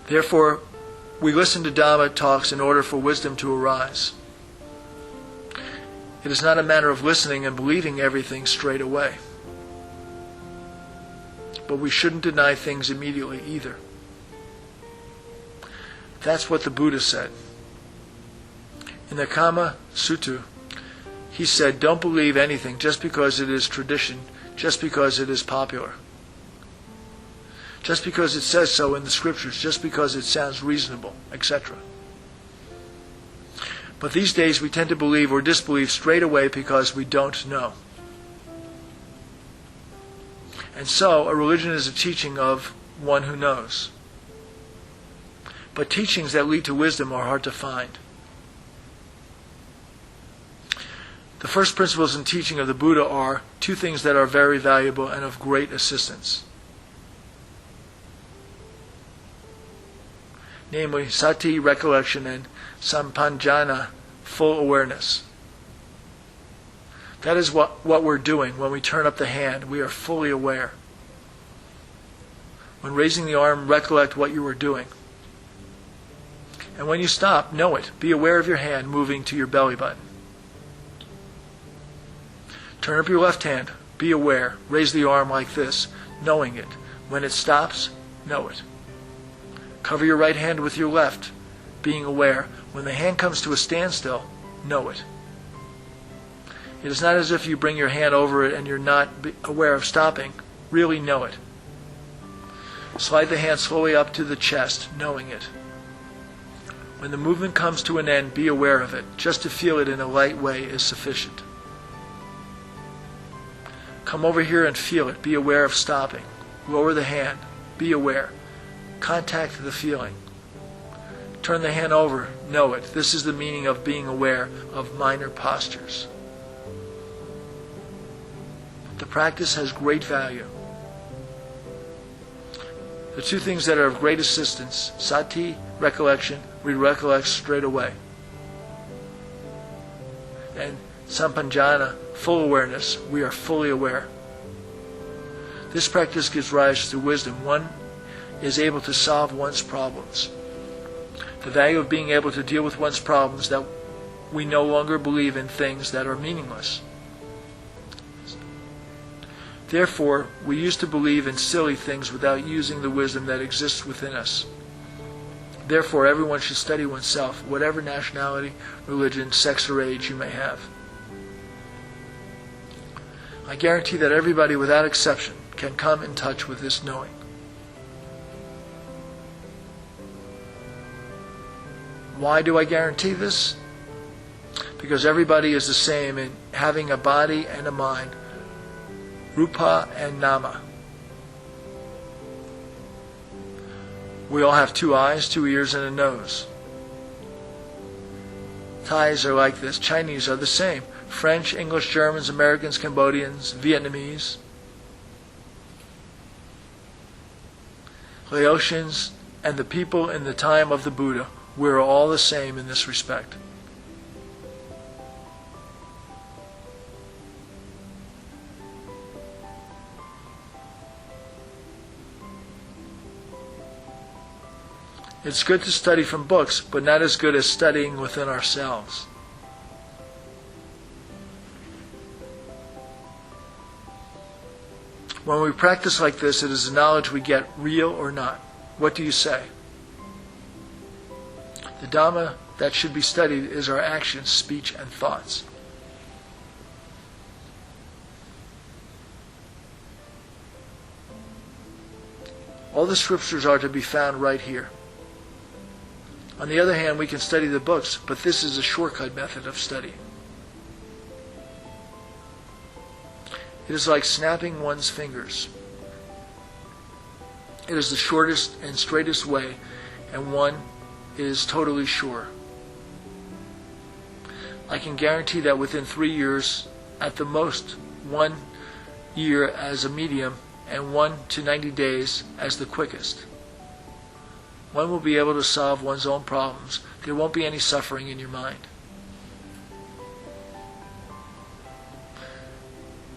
Therefore, we listen to Dhamma talks in order for wisdom to arise. It is not a matter of listening and believing everything straight away. But we shouldn't deny things immediately either. That's what the Buddha said. In the Kama Sutta, he said, don't believe anything just because it is tradition, just because it is popular. Just because it says so in the scriptures, just because it sounds reasonable, etc. But these days we tend to believe or disbelieve straight away because we don't know. And so, a religion is a teaching of one who knows. But teachings that lead to wisdom are hard to find. The first principles and teaching of the Buddha are two things that are very valuable and of great assistance. Namely, sati, recollection, and sampanjana, full awareness. That is what we're doing when we turn up the hand. We are fully aware. When raising the arm, recollect what you are doing. And when you stop, know it. Be aware of your hand moving to your belly button. Turn up your left hand. Be aware. Raise the arm like this, knowing it. When it stops, know it. Cover your right hand with your left, being aware. When the hand comes to a standstill, know it. It is not as if you bring your hand over it and you're not aware of stopping. Really know it. Slide the hand slowly up to the chest, knowing it. When the movement comes to an end, be aware of it. Just to feel it in a light way is sufficient. Come over here and feel it. Be aware of stopping. Lower the hand. Be aware. Contact the feeling. Turn the hand over. Know it. This is the meaning of being aware of minor postures. The practice has great value. The two things that are of great assistance, sati, recollection, we recollect straight away. And sampanjana, full awareness, we are fully aware. This practice gives rise to wisdom. One is able to solve one's problems. The value of being able to deal with one's problems, that we no longer believe in things that are meaningless. Therefore, we used to believe in silly things without using the wisdom that exists within us. Therefore, everyone should study oneself, whatever nationality, religion, sex, or age you may have. I guarantee that everybody, without exception, can come in touch with this knowing. Why do I guarantee this? Because everybody is the same in having a body and a mind, rupa and nama. We all have 2 eyes, 2 ears, and a nose. Thais are like this. Chinese are the same. French, English, Germans, Americans, Cambodians, Vietnamese, Laotians, and the people in the time of the Buddha. We're all the same in this respect. It's good to study from books, but not as good as studying within ourselves. When we practice like this, it is the knowledge we get, real or not. What do you say? The Dhamma that should be studied is our actions, speech, and thoughts. All the scriptures are to be found right here. On the other hand, we can study the books, but this is a shortcut method of study. It is like snapping one's fingers. It is the shortest and straightest way, and one is totally sure. I can guarantee that within 3 years, at the most 1 year as a medium, and 1 to 90 days as the quickest, one will be able to solve one's own problems. There won't be any suffering in your mind.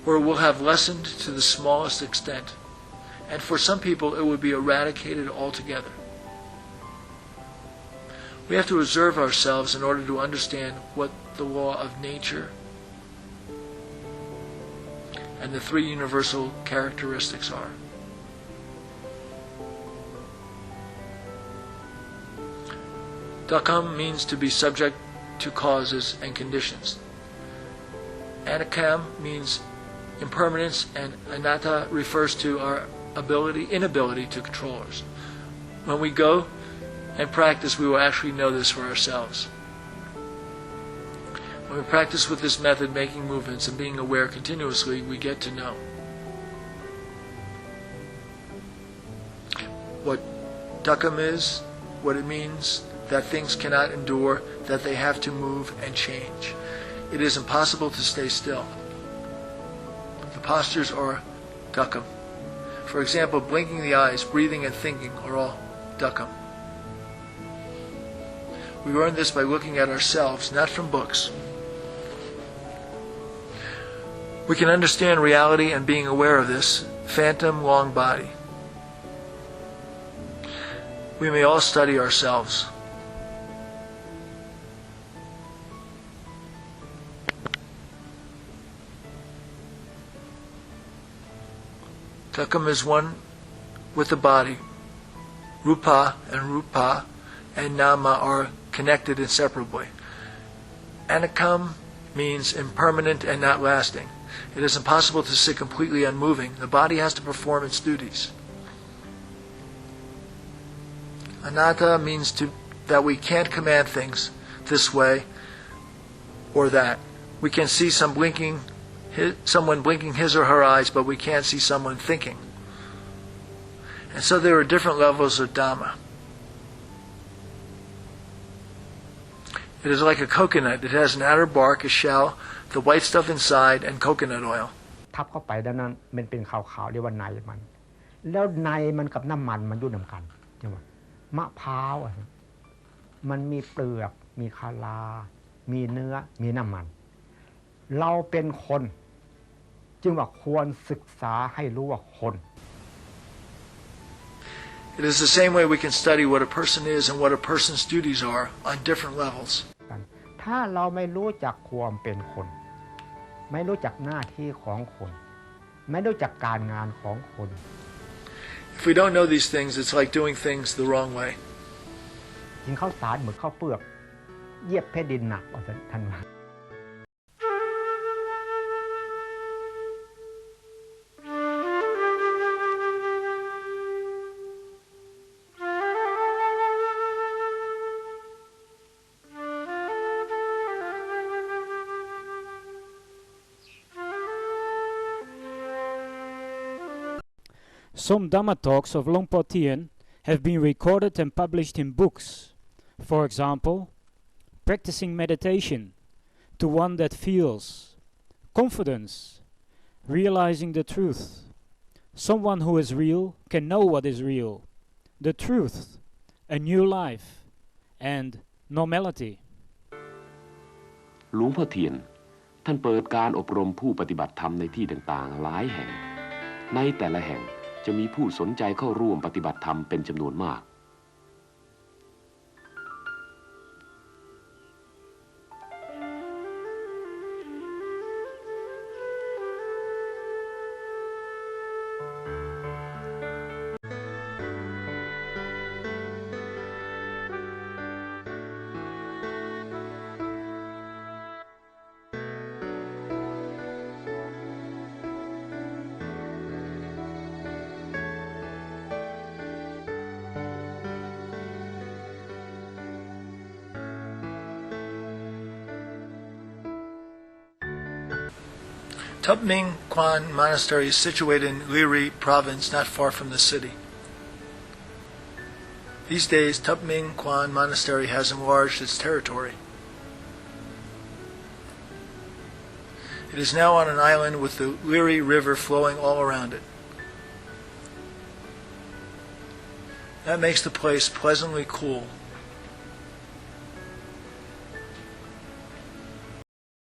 Or will have lessened to the smallest extent. And for some people, it would be eradicated altogether. We have to observe ourselves in order to understand what the law of nature and the three universal characteristics are. DUKKHAM means to be subject to causes and conditions. ANICCAM means impermanence, and anatta refers to our inability to control us. When we go and practice, we will actually know this for ourselves. When we practice with this method, making movements and being aware continuously, we get to know. What DUKKHAM is, what it means, that things cannot endure, that they have to move and change. It is impossible to stay still. The postures are DUKKHAM. For example, blinking the eyes, breathing and thinking are all DUKKHAM. We learn this by looking at ourselves, not from books. We can understand reality and being aware of this phantom long body. We may all study ourselves. DUKKHAM is one with the body. Rupa and Nama are connected inseparably. ANICCAM means impermanent and not lasting. It is impossible to sit completely unmoving. The body has to perform its duties. Anatta means that we can't command things this way or that. We can see someone blinking his or her eyes, but we can't see someone thinking. And so there are different levels of Dhamma. It is like a coconut. It has an outer bark, a shell, the white stuff inside, and coconut oil. ทับเข้าไปด้านนั้นมันเป็นขาวๆเรียกว่าในมันแล้วในมันกับน้ำมันมันอยู่นำกันใช่ไหมมะพร้าวมันมีเปลือกมีคารามีเนื้อมีน้ำมันเราเป็นคนจึงว่าควรศึกษาให้รู้ว่าคน It is the same way we can study what a person is and what a person's duties are on different levels. ถ้าเราไม่รู้จักความเป็นคนไม่รู้จักหน้าที่ของคนไม่รู้จักการงานของคน If we don't know these things, it's like doing things the wrong way. กินข้าวสารเหมือนข้าวเปลือกเหยียบแผ่นดินหนักว่าท่านว่า Some Dhamma talks of Luangpor Teean have been recorded and published in books. For example, practicing meditation to one that feels, confidence, realizing the truth. Someone who is real can know what is real, the truth, a new life, and normality. หลวงพ่อเทียนท่านเปิดการอบรมผู้ปฏิบัติธรรมในที่ต่างๆหลายแห่งในแต่ละแห่งจะมีผู้สนใจเข้าร่วมปฏิบัติธรรมเป็นจำนวนมาก Tup Ming Kwan Monastery is situated in Liri province, not far from the city. These days, Tup Ming Kwan Monastery has enlarged its territory. It is now on an island with the Liri River flowing all around it. That makes the place pleasantly cool.